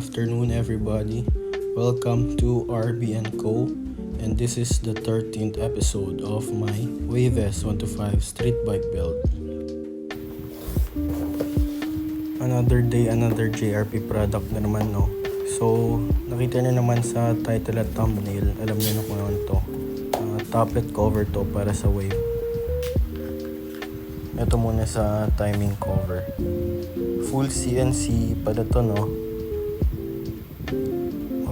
afternoon, everybody. Welcome to RB & Co. And this is the 13th episode of my Waves 125 street bike build. Another day, another JRP product na naman, no? So, nakita na naman sa title at thumbnail, alam niyo na kung ano to. Top-it cover to para sa Wave. Ito muna sa timing cover. Full CNC pala to, no?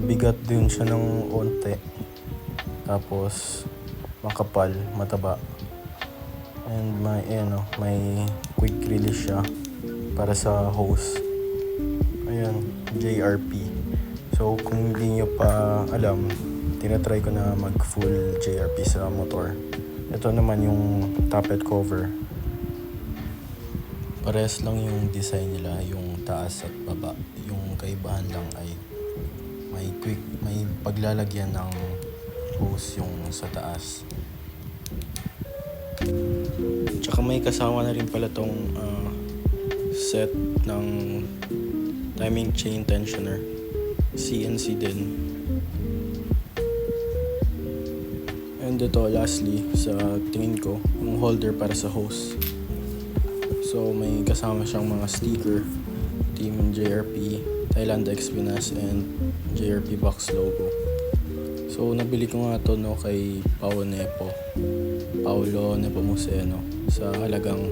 Mabigat din siya ng onte. Tapos makapal, mataba. And may quick release siya para sa hose. Ayan, JRP. So kung hindi nyo pa alam, tinatry ko na mag full JRP sa motor. Ito naman yung top-it cover. Parehas lang yung design nila, yung taas at baba. Yung kaibahan lang ay may paglalagyan ng hose yung sa taas. Tsaka may kasama na rin pala tong set ng timing chain tensioner. CNC din. And ito lastly, sa tingin ko, yung holder para sa hose. So may kasama siyang mga sticker, Team JRP, Thailand X Pinas, and JRP box logo. So nabili ko nga to, no, kay Paolo Nepomuceno sa halagang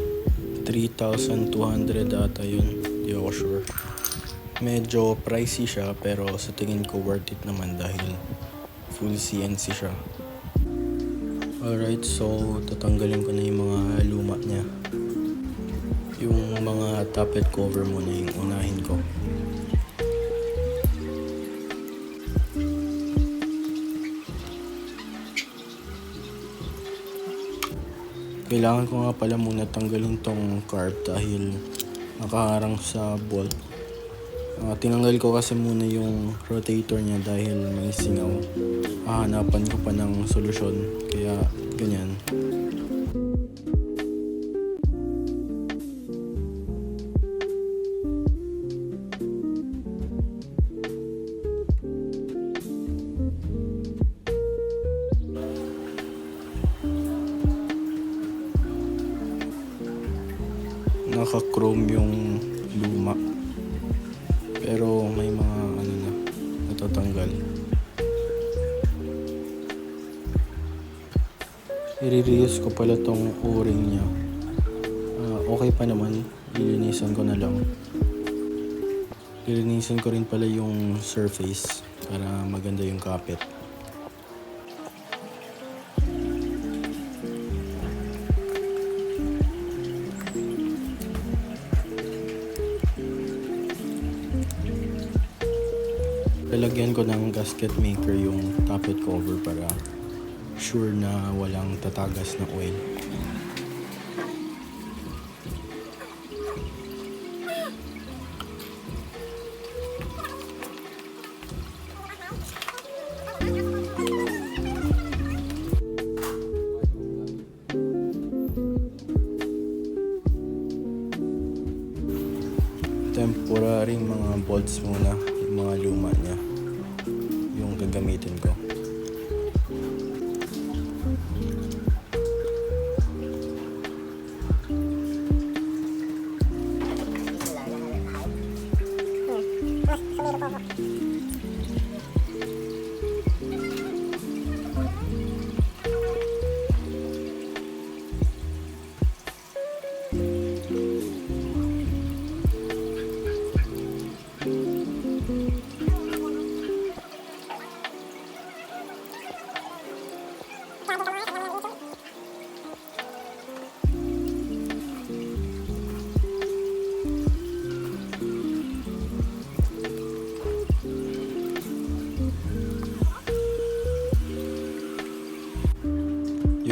3,200 ata yun, di ako sure. Medyo pricey siya pero sa tingin ko worth it naman dahil full CNC siya. Alright, so tatanggalin ko na yung mga luma niya. Yung mga top-it cover muna yung unahin ko. Kailangan ko nga pala muna tanggalin tong carb dahil nakaharang sa bolt. Tinanggal ko kasi muna yung rotator niya dahil may singaw. Hahanapan ko pa ng solusyon, kaya ganyan. Naka-chrome yung luma. Pero may mga natatanggal. I-reuse ko pala tong o-ring niya. Okay pa naman. Ilinisan ko na lang. Ilinisan ko rin pala yung surface para maganda yung kapit. Lalagyan ko ng gasket maker yung top-it cover para sure na walang tatagas na oil. Temporary mga bolts muna, yung mga luma niya, yung gagamitin ko.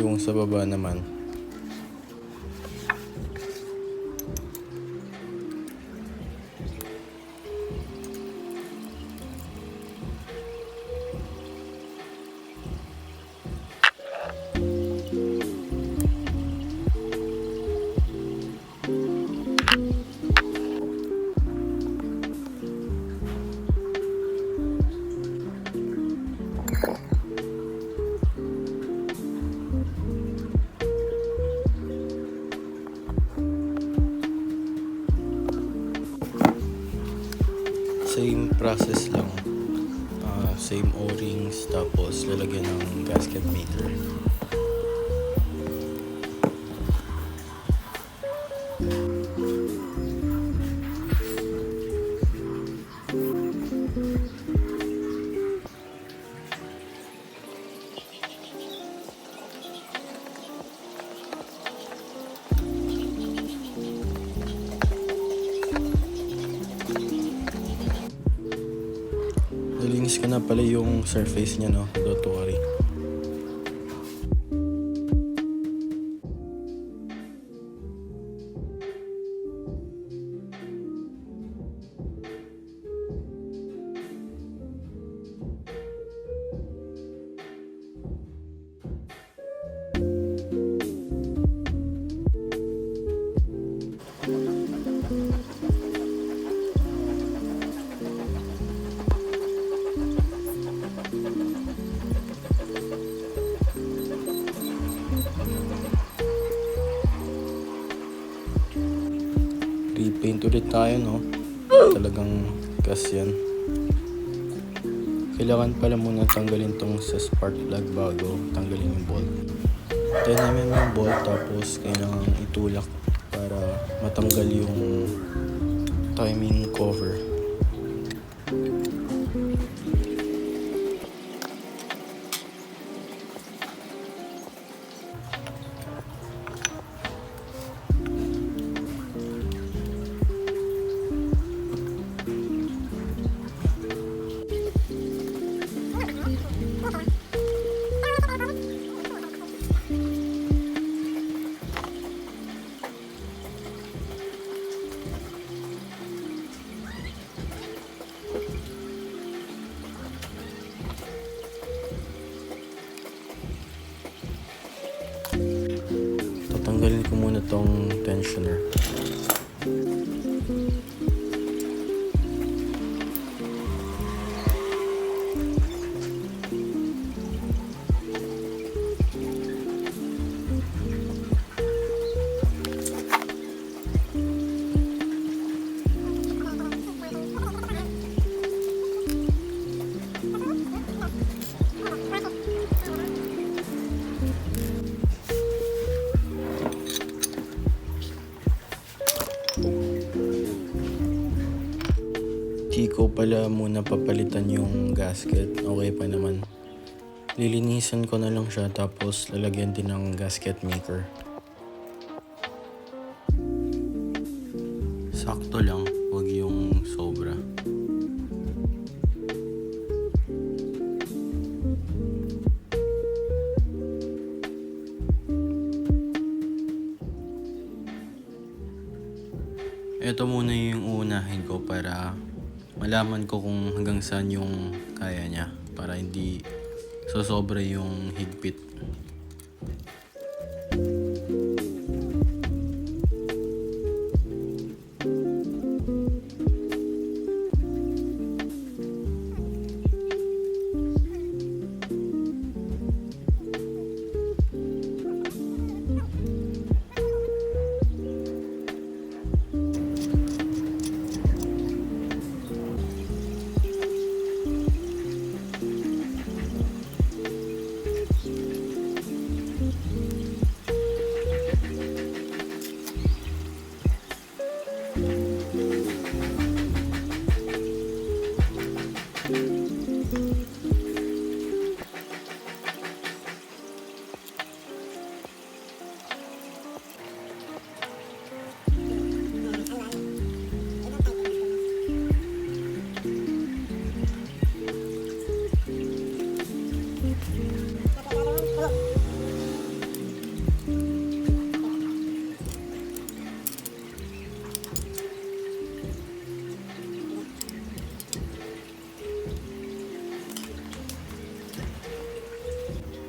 Yung sa baba naman, process lang. Same O-rings, tapos lalagyan ng gasket maker. Nalinis ko na pala yung surface niya, no? Don't worry. Repaint ulit tayo, no? Talagang gas yan. Kailangan pala muna tanggalin tong sa spark plug bago tanggalin yung bolt. 10mm yung bolt, tapos kailangan itulak para matanggal yung timing cover. Tatanggalin ko muna tong tensioner. Di ko pala muna papalitan yung gasket. Okay pa naman. Lilinisan ko na lang siya, tapos lalagyan din ng gasket maker. Sakto lang, wag yung sobra. Ito muna yung uunahin ko para malaman ko kung hanggang saan yung kaya niya, para hindi sosobra yung higpit.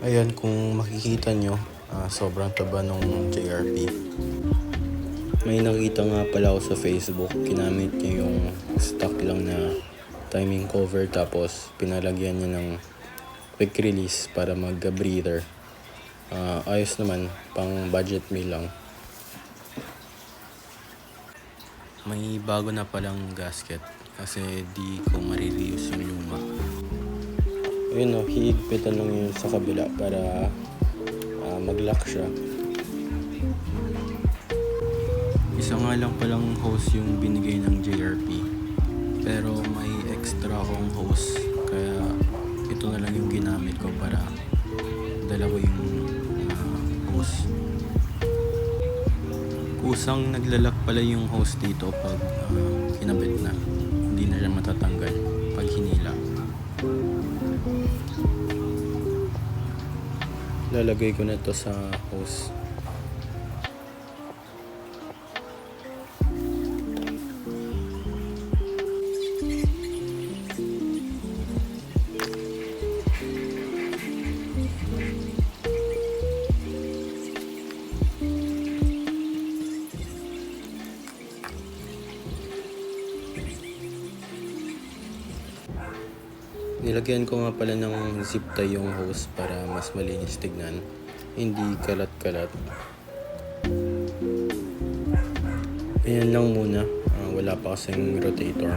Ayan, kung makikita nyo, sobrang taba nung JRP. May nakita nga pala ako sa Facebook, ginamit niya yung stock lang na timing cover, tapos pinalagyan niya ng quick release para mag-breather. Ayos naman, pang budget meal lang. May bago na palang gasket, kasi di ko marireuse yung luma. Ayun o, hihigpitan lang yun sa kabila para mag-lock siya. Isa nga lang palang hose yung binigay ng JRP, pero may extra akong hose, kaya ito na lang yung ginamit ko para dalawa yung hose. Kusang naglalak pala yung hose dito pag kinabit na, hindi na siya matatanggal pag hinila. Lalagay ko na to sa hose. Nilagyan ko nga pala ng zip tie yung hose para mas malinis tignan, hindi kalat-kalat. Ayan lang muna, wala pa kasing rotator.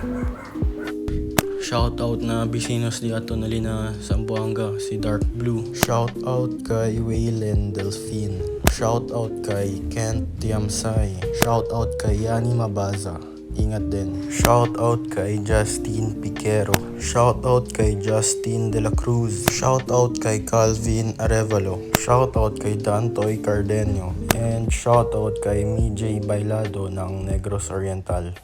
Shoutout na Bisinos di ato nalina sa Zamboanga, si Dark Blue. Shoutout kay Waylen Delphine. Shoutout kay Kent Tiamsay. Shoutout kay Yani Mabaza. Ingat din. Shoutout kay Justin Piquero. Shoutout kay Justin De La Cruz. Shoutout kay Calvin Arevalo. Shoutout kay Dantoy Cardenio. And shoutout kay MJ Bailado ng Negros Oriental.